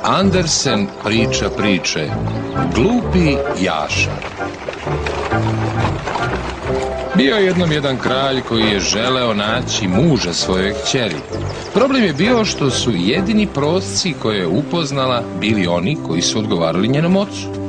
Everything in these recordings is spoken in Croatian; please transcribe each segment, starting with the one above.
Andersen priča priče. Glupi Jaša. Bio je jednom jedan kralj koji je želeo naći muža svoje kćeri. Problem je bio što su jedini prosci koje je upoznala bili oni koji su odgovarali njenom ocu.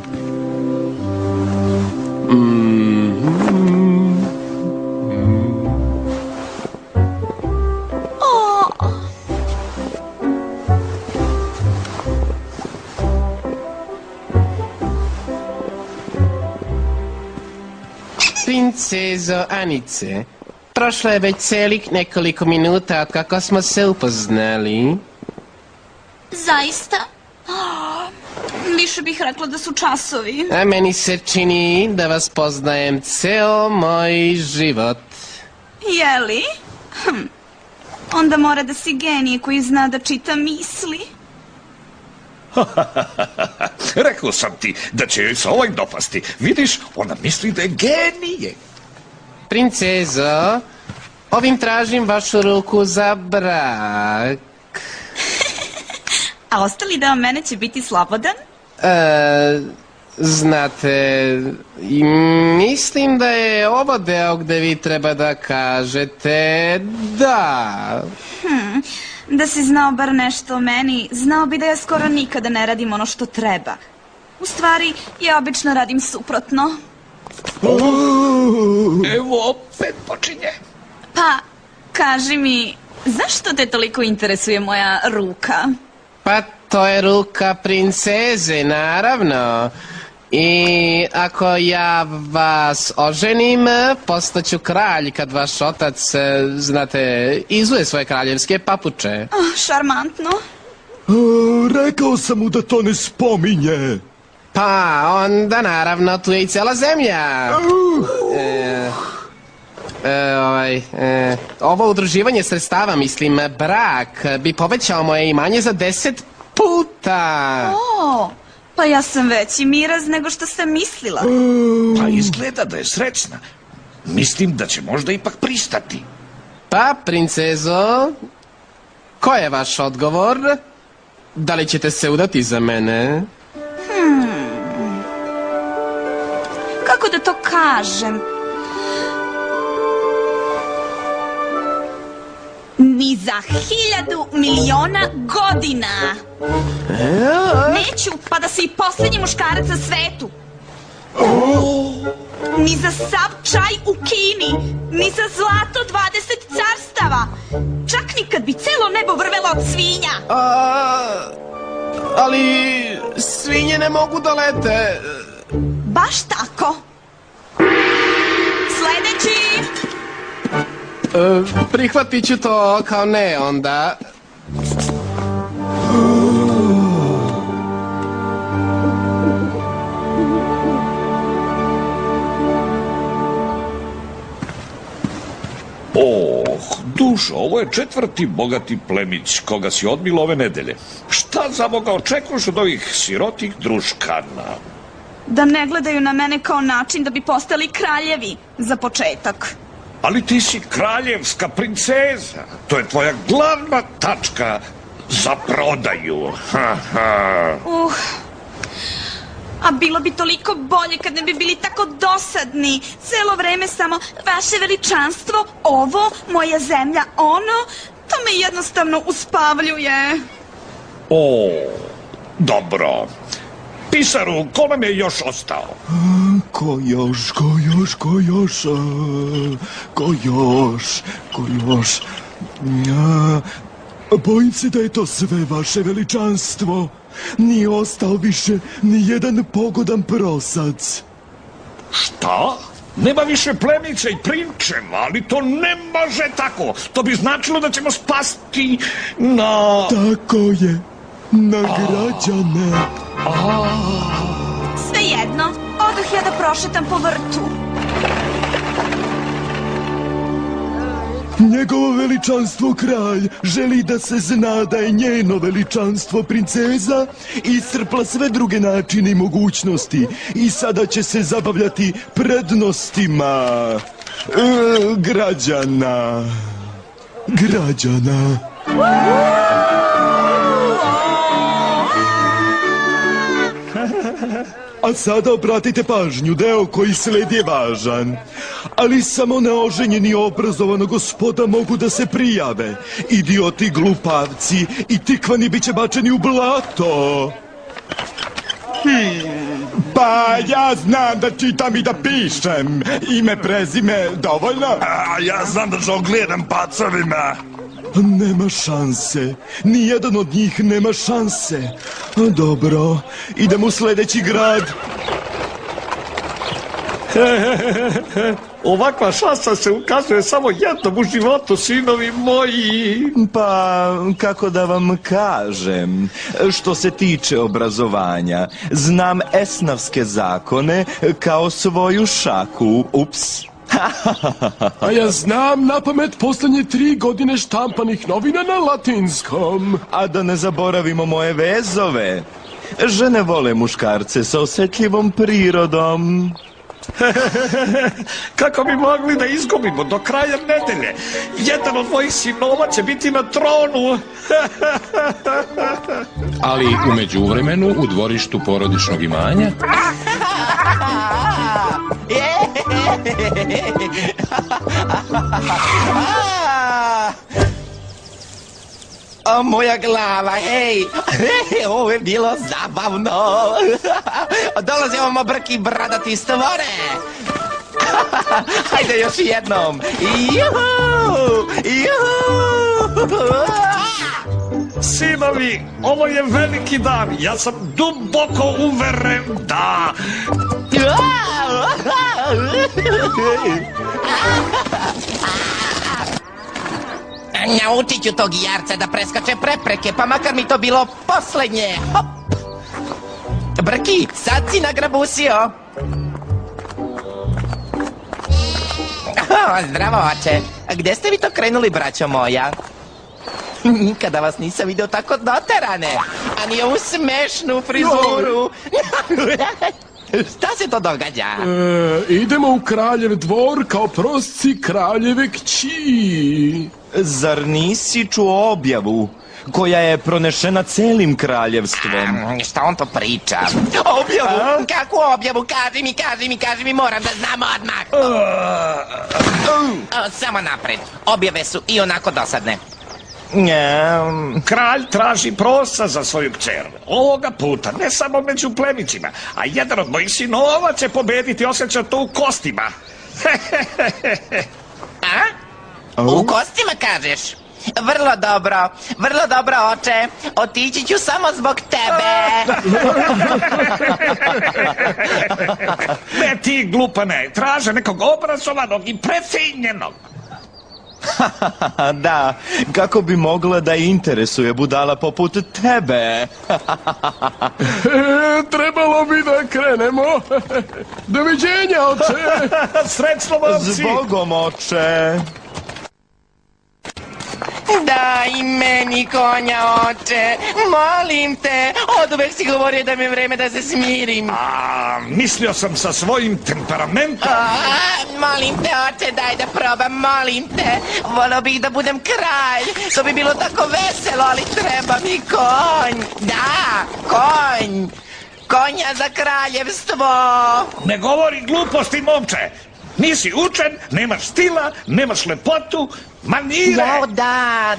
Princezo Anice, prošlo je već celih nekoliko minuta od kako smo se upoznali. Zaista? Više bih rekla da su časovi. A meni se čini da vas poznajem ceo moj život. Jeli? Onda mora da si genije koji zna da čita misli. Rekao sam ti da će joj se ovaj dopasti. Vidiš, ona misli da je genije. Princezo, ovim tražim vašu ruku za brak. A ostali deo mene će biti slobodan? Znate, mislim da je ovo deo gde vi treba da kažete da. Da si znao bar nešto o meni, znao bi da ja skoro nikada ne radim ono što treba. U stvari, ja obično radim suprotno. Evo, opet počinje. Pa, kaži mi, zašto te toliko interesuje moja ruka? Pa to je ruka princeze, naravno. I ako ja vas oženim, postaću kralj kad vaš otac, znate, izuje svoje kraljevske papuče. Šarmantno. Rekao sam mu da to ne spominje. Pa onda naravno tu je i cela zemlja. Ovo udruživanje sredstava, mislim, brak, bi povećao moje imanje za 10 puta. Pa ja sam veći miraz nego što sam mislila. Pa izgleda da je srećna. Mislim da će možda ipak pristati. Pa, princezo, ko je vaš odgovor? Da li ćete se udati za mene? Kako da to kažem? Ni za 1000.000.000 godina. Neću, pa da si i posljednji muškarac na svetu. Ni za sav čaj u Kini, ni za zlato 20 carstava. Čak ni kad bi celo nebo vrvelo od svinja. Ali svinje ne mogu da lete. Baš tako. Sledeći. Prihvatit ću to kao ne onda. Dušo, ovo je 4. bogati plemić koga si odmila ove nedelje. Šta za Boga očekuješ od ovih sirotih druškana? Da ne gledaju na mene kao način da bi postali kraljevi, za početak. Ali ti si kraljevska princeza. To je tvoja glavna tačka za prodaju. A bilo bi toliko bolje kad ne bi bili tako dosadni. Celo vreme samo vaše veličanstvo, ovo, moja zemlja, ono. To me jednostavno uspavljuje. Dobro. Pisaru, ko nam je još ostao? Ko još? Bojim se da je to sve, vaše veličanstvo. Nije ostao više ni jedan pogodan prosac. Šta? Nema više plemnica i prinčeva, ali to ne može tako. To bi značilo da ćemo spasti na... Tako je, na građane. Svejedno, odoh ja da prošetam po vrtu. Njegovo veličanstvo kralj želi da se zna da je njeno veličanstvo princeza iscrpla sve druge načine i mogućnosti i sada će se zabavljati prednostima građana. A sada obratite pažnju, deo koji sledi je važan. Ali samo neoženjeni obrazovana gospoda mogu da se prijave. Idioti, glupavci i tikvani bit će bačeni u blato. Pa ja znam da čitam i da pišem. Ime, prezime, dovoljno? A ja znam da žongliram pacovima. Nema šanse. Nijedan od njih nema šanse. Dobro, idemo u sljedeći grad. Ovakva šansa se ukazuje samo jednom u životu, sinovi moji. Pa, kako da vam kažem, što se tiče obrazovanja, znam esnavske zakone kao svoju šaku. Ups. A ja znam napamet posljednje 3 godine štampanih novina na latinskom. A da ne zaboravimo moje vezove. Žene vole muškarce sa osjetljivom prirodom. Kako bi mogli da izgubimo do kraja nedelje? Jedan od mojih sinova će biti na tronu. Ali u međuvremenu u dvorištu porodičnog imanja O, moja glava, hej! Ovo je bilo zabavno! Dolazi ovamo brki bradati stvore! Hajde još jednom! Juhu! Juhu! Sinovi, ovo je veliki dan. Ja sam duboko uveren da... Naučit ću tog jarca da preskače prepreke, pa makar mi to bilo posljednje. Hop! Brki, sad si nagrabusio. Zdravo, oče. A gde ste vi to krenuli, braćo moja? Nikada vas nisam vidio tako doterane. A ni ovu smešnu frizuru. Šta se to događa? Idemo u kraljev dvor kao prosci kraljeve kći. Zar nisi čuo objavu koja je pronešena celim kraljevstvom? Šta on to priča? Objavu? Kakvu objavu? Kaži mi, moram da znam odmah. Samo napred. Objave su i onako dosadne. Kralj traži prosa za svoju kćer. Ovoga puta, ne samo među plemićima, a jedan od mojih sinova će pobediti, osjeća to u kostima. A? U kostima kažeš? Vrlo dobro, oče. Otići ću samo zbog tebe. Ne ti, glupane, traže nekog obrazovanog i prefinjenog. Da, kako bi mogla da interesuje budala poput tebe? Trebalo bi da krenemo. Doviđenja, oče. Srećno, momci. Zbogom, oče. Daj meni konja, oče. Molim te. Oduvek si govorio da mi je vreme da se smirim. Mislio sam sa svojim temperamentom. Molim te, oče, daj da probam, molim te. Volio bih da budem kralj. To bi bilo tako veselo, ali treba mi konj. Da, konj. Konja za kraljevstvo. Ne govori gluposti, momče. Nisi učen, nemaš stila, nemaš lepotu, manire. Da,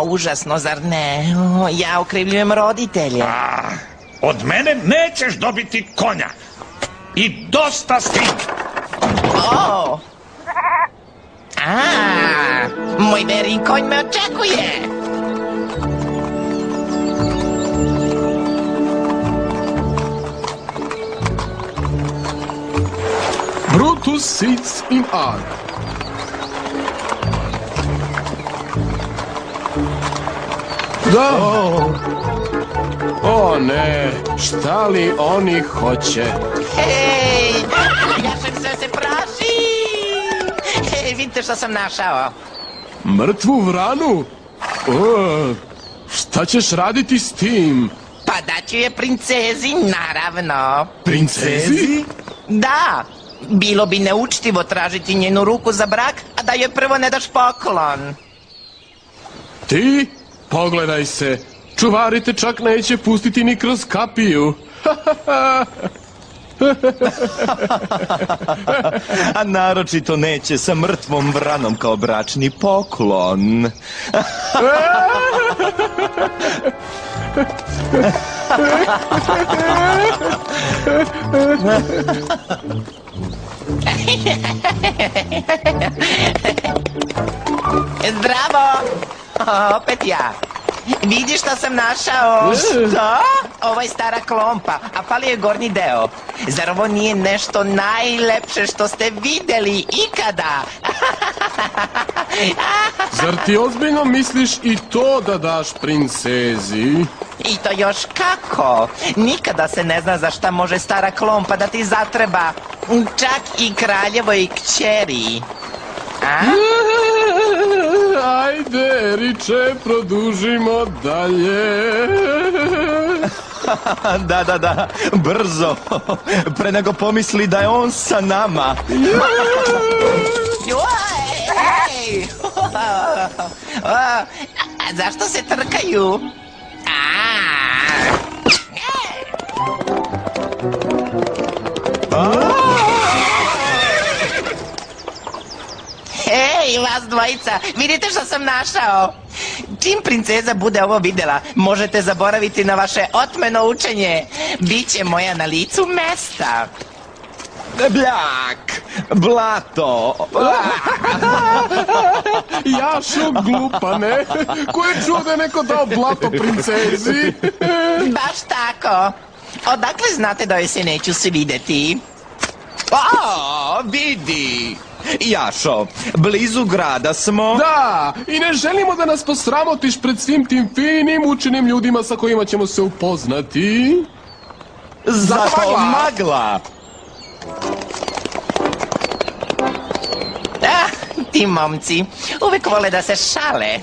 užasno, zar ne? Ja okrivljujem roditelje. Od mene nećeš dobiti konja. I dosta s tim. Moj veri konj me očekuje. Brutus sits in arm. Da. O ne, šta li oni hoće? Hej, jašem se praši. Hej, vidite što sam našao. Mrtvu vranu? Šta ćeš raditi s tim? Pa daću je princezi, naravno. Princezi? Da, bilo bi neučtivo tražiti njenu ruku za brak, a da joj prvo ne daš poklon. Ti? Pogledaj se. Čuvari te čak neće pustiti ni kroz kapiju. A naročito neće sa mrtvom vranom kao bračni poklon. Zdravo! Opet ja. Vidiš što sam našao? Šta? Ovo je stara klompa, a fali je gornji deo. Zar ovo nije nešto najlepše što ste videli ikada? Zar ti ozbiljno misliš i to da daš princezi? I to još kako? Nikada se ne zna za šta može stara klompa da ti zatreba. Čak i kraljevoj kćeri. A? Ajde, Riče, produžimo dalje. Da, brzo. Pre nego pomisli da je on sa nama. Ej! A zašto se trkaju? Hej, vas dvojica, vidite što sam našao? Čim princeza bude ovo videla, možete zaboraviti na vaše otmeno učenje. Biće moja na licu mesta. Bljak, blato. Jašo glupane, ko je čuo da je neko dao blato princezi? Baš tako. Odakle znate da joj se neću svideti? A, vidi. Jašo, blizu grada smo. Da, i ne želimo da nas posramotiš pred svim tim finim učenim ljudima sa kojima ćemo se upoznati. Zato magla. Ti momci uvek vole da se šale.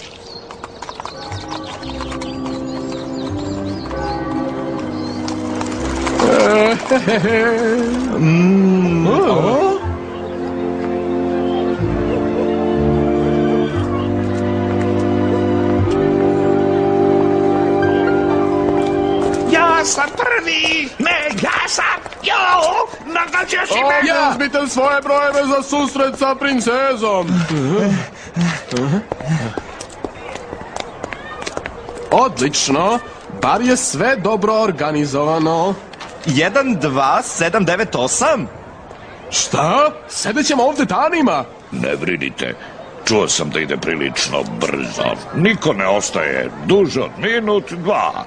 Ja sam prvi! Ne, ja sam! Jo! Nagađa si me! Ja, uzmite svoje brojeve za susret sa princezom. Odlično, bar je sve dobro organizovano. 1, 2, 7, 9, 8. Šta? Sedećemo ovde danima? Ne brinite, čuo sam da ide prilično brzo. Niko ne ostaje duže od minut, dva.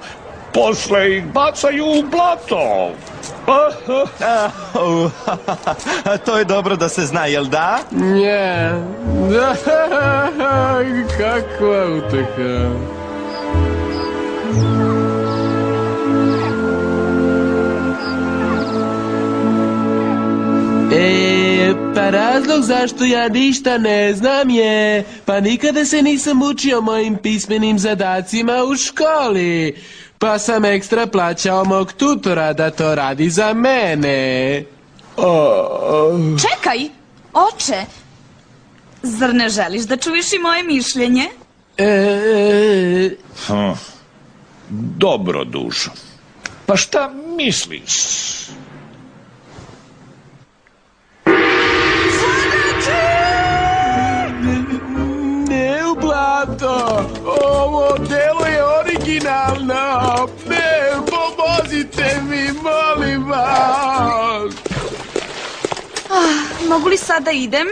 Posle ih bacaju u blato. To je dobro da se zna, jel da? Nje. Kakva uteha. Pa razlog zašto ja ništa ne znam je, pa nikada se nisam učio mojim pismenim zadacima u školi. Pa sam ekstra plaćao mog tutora da to radi za mene. Čekaj, oče. Zar ne želiš da čuješ i moje mišljenje? Dobro, dušo. Pa šta misliš? Ne u blato, ovo delo je originalno. Ne, pomozite mi, molim vas. Mogu li sada idem?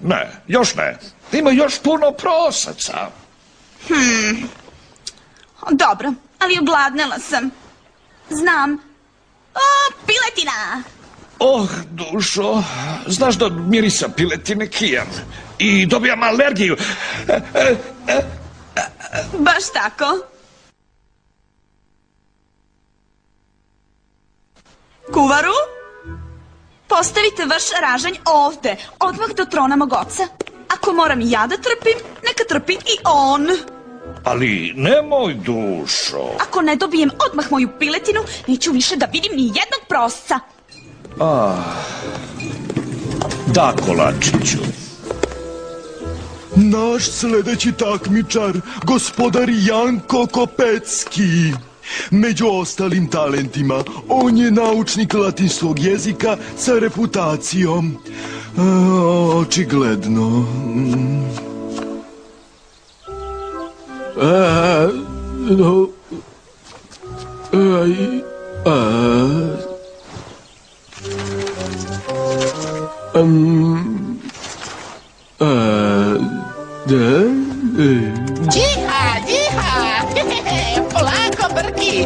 Ne, još ne. Ima još puno prosaca. Dobro, ali ogladnela sam. Znam. O, piletina! Dušo, znaš da od mirisa piletine kijam i dobijam alergiju. Baš tako. Kuvaru? Postavite vaš ražanj ovde, odmah do trona mog oca. Ako moram i ja da trpim, neka trpi i on. Ali nemoj, dušo. Ako ne dobijem odmah moju piletinu, neću više da vidim ni jednog prosca. Da, Kolačiću. Naš sledeći takmičar, gospodar Janko Kopecki. Među ostalim talentima, on je naučnik latinskog jezika sa reputacijom. Očigledno. Džiha, džiha! Polako, brki!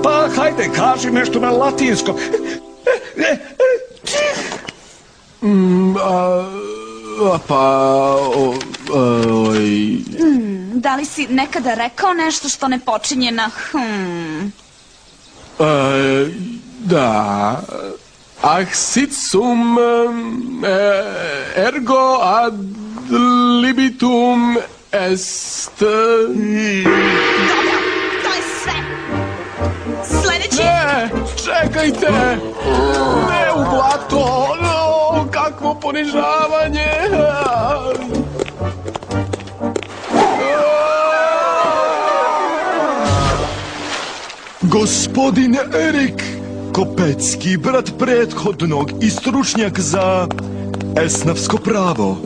Pa, hajde, kaži nešto na latinskom. Da li si nekada rekao nešto što ne počinje na Da. Sit sum ergo ad libitum est. Dobro, to je sve. Sljedeći. Ne, čekajte. Ne u blato. No, kakvo ponižavanje. Gospodin Erik Kopecki, brat prethodnog i stručnjak za esnavsko pravo.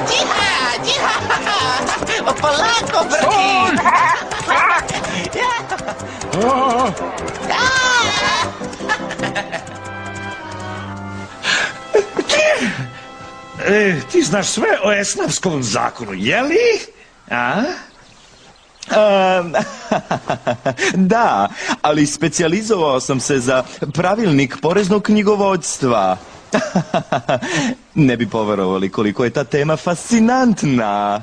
Džiha, džiha! Polako, brki! Ti znaš sve o esnavskom zakonu, jeli? A? Da, ali specijalizovao sam se za pravilnik poreznog knjigovodstva. Ne bi poverovali koliko je ta tema fascinantna.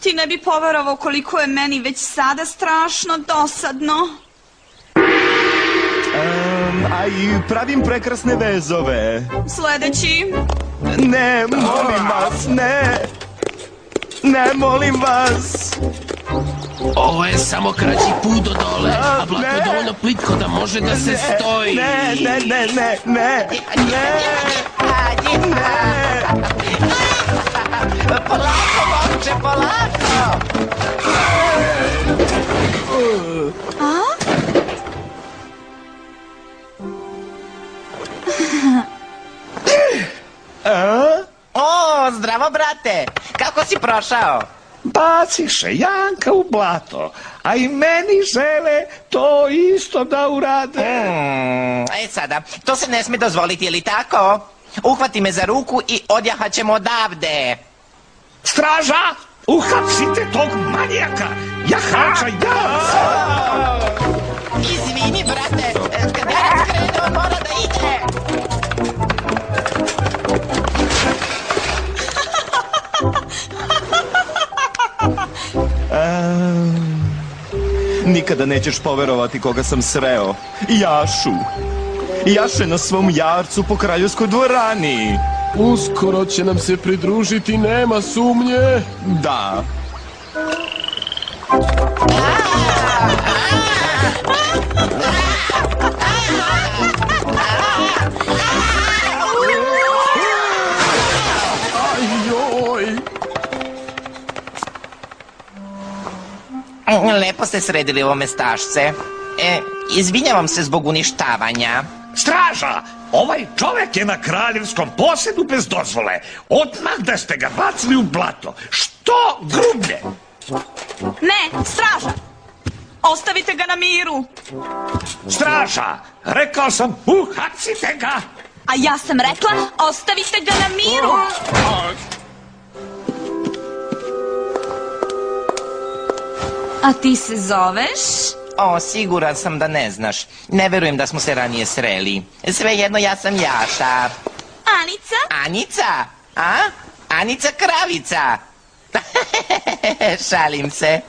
Ti ne bi poverovao koliko je meni već sada strašno dosadno. A i pravim prekrasne vezove. Sljedeći. Ne, molim vas, ne. Ne, molim vas. Ovo je samo kraći put do dole, a blato je dovoljno plitko da može da se stoji. Ne. Polako, momče, polako! O, zdravo, brate! Kako si prošao? Baciše Janka u blato, a i meni žele to isto da urade. Sada, to se ne smije dozvoliti, je li tako? Uhvati me za ruku i odjahat ćemo odavde. Straža, uhapsite tog manijaka, jahača Janca. Izvini, brate, kad ja krene, on mora da ide. Nikada nećeš poverovati koga sam sreo. Jašu. Jaše na svom jarcu po kraljevskoj dvorani. Uskoro će nam se pridružiti, nema sumnje. Da. Lepo ste sredili ovo mestašce. Izvinjavam se zbog uništavanja. Straža, ovaj čovjek je na kraljevskom posjedu bez dozvole. Odmah da ste ga bacili u blato. Što grublje? Ne, straža! Ostavite ga na miru! Straža, rekao sam uhapsite ga! A ja sam rekla, ostavite ga na miru! A ti se zoveš? O, siguran sam da ne znaš. Ne verujem da smo se ranije sreli. Svejedno, ja sam Jaša. Anica? Anica? A? Anica Kravica. Šalim se.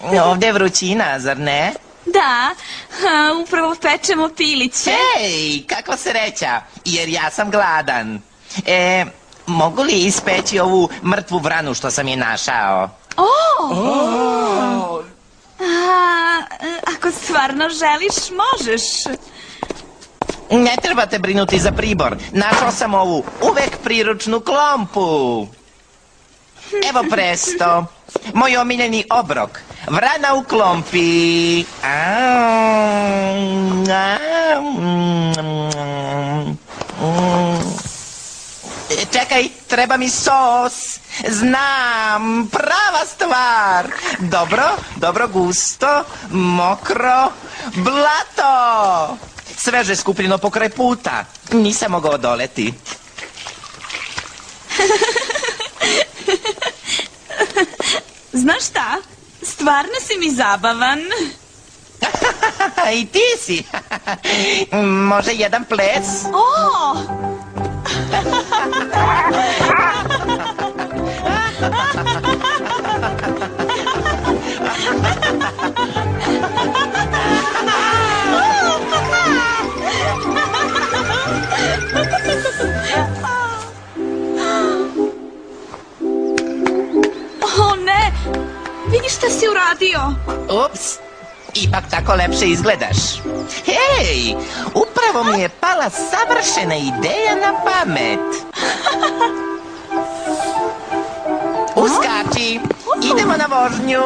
Ovdje je vrućina, zar ne? Da, upravo pečemo piliće. Hej, kakva sreća, jer ja sam gladan. mogu li ispeći ovu mrtvu vranu što sam je našao? Ako stvarno želiš, možeš. Ne trebate brinuti za pribor. Našao sam ovu uvek priručnu klompu. Evo presto. Moj omiljeni obrok. Vrana u klompi. Čekaj, treba mi sos. Znam, prava stvar. Dobro gusto, mokro, blato. Sveže skupljeno pokraj puta. Nisam mogao odoleti. Znaš šta? Stvarno si mi zabavan. I ti si. Može jedan ples? O ne, vidiš šta si uradio? Ups, ipak tako lepše izgledaš. Hej, upravo mi je pala savršena ideja na pamet. Uskači, idemo na vožnju.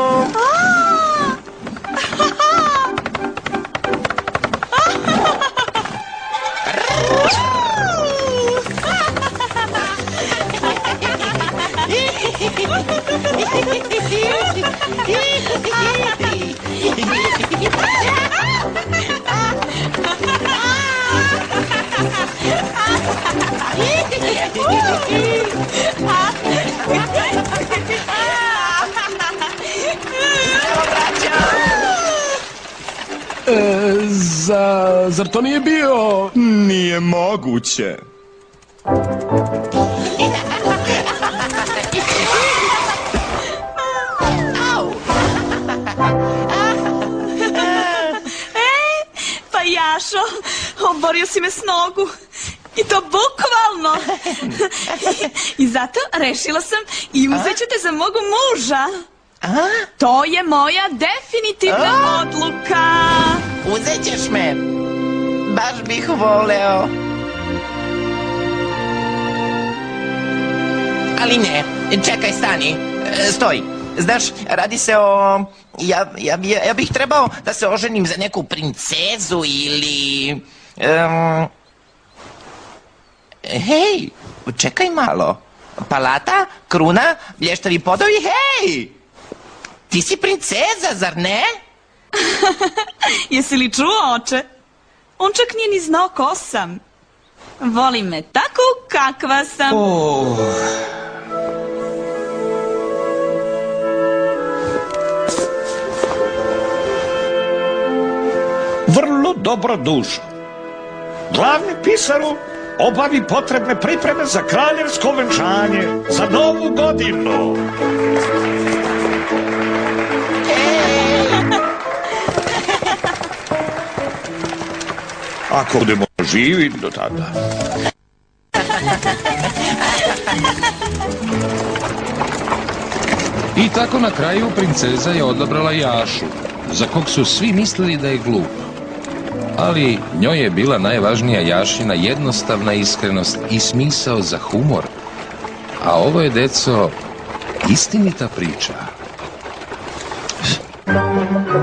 Zar to nije bio... Nije moguće. Pa Jašo, oborio si me s nogu. I to bukvalno. I zato rešila sam i uzet ću te za mog muža. To je moja definitivna odluka. Uzet ćeš me. Baš bih voleo. Ali ne, čekaj, stani. Stoj. Znaš, radi se o... Ja bih trebao da se oženim za neku princezu ili... Hej, čekaj malo. Palata, kruna, blještavi podovi, hej! Ti si princeza, zar ne? Jesi li čuo, oče? On čak nije ni znao ko sam. Voli me tako kakva sam. Vrlo dobro dušo. Glavni pisaru, obavi potrebne pripreme za kraljevsko venčanje za novu godinu. Ako budemo živi do tada. I tako na kraju princeza je odabrala Jašu, za kog su svi mislili da je glup. Ali njoj je bila najvažnija Jašina jednostavna iskrenost i smisao za humor. A ovo je, deco, istinita priča.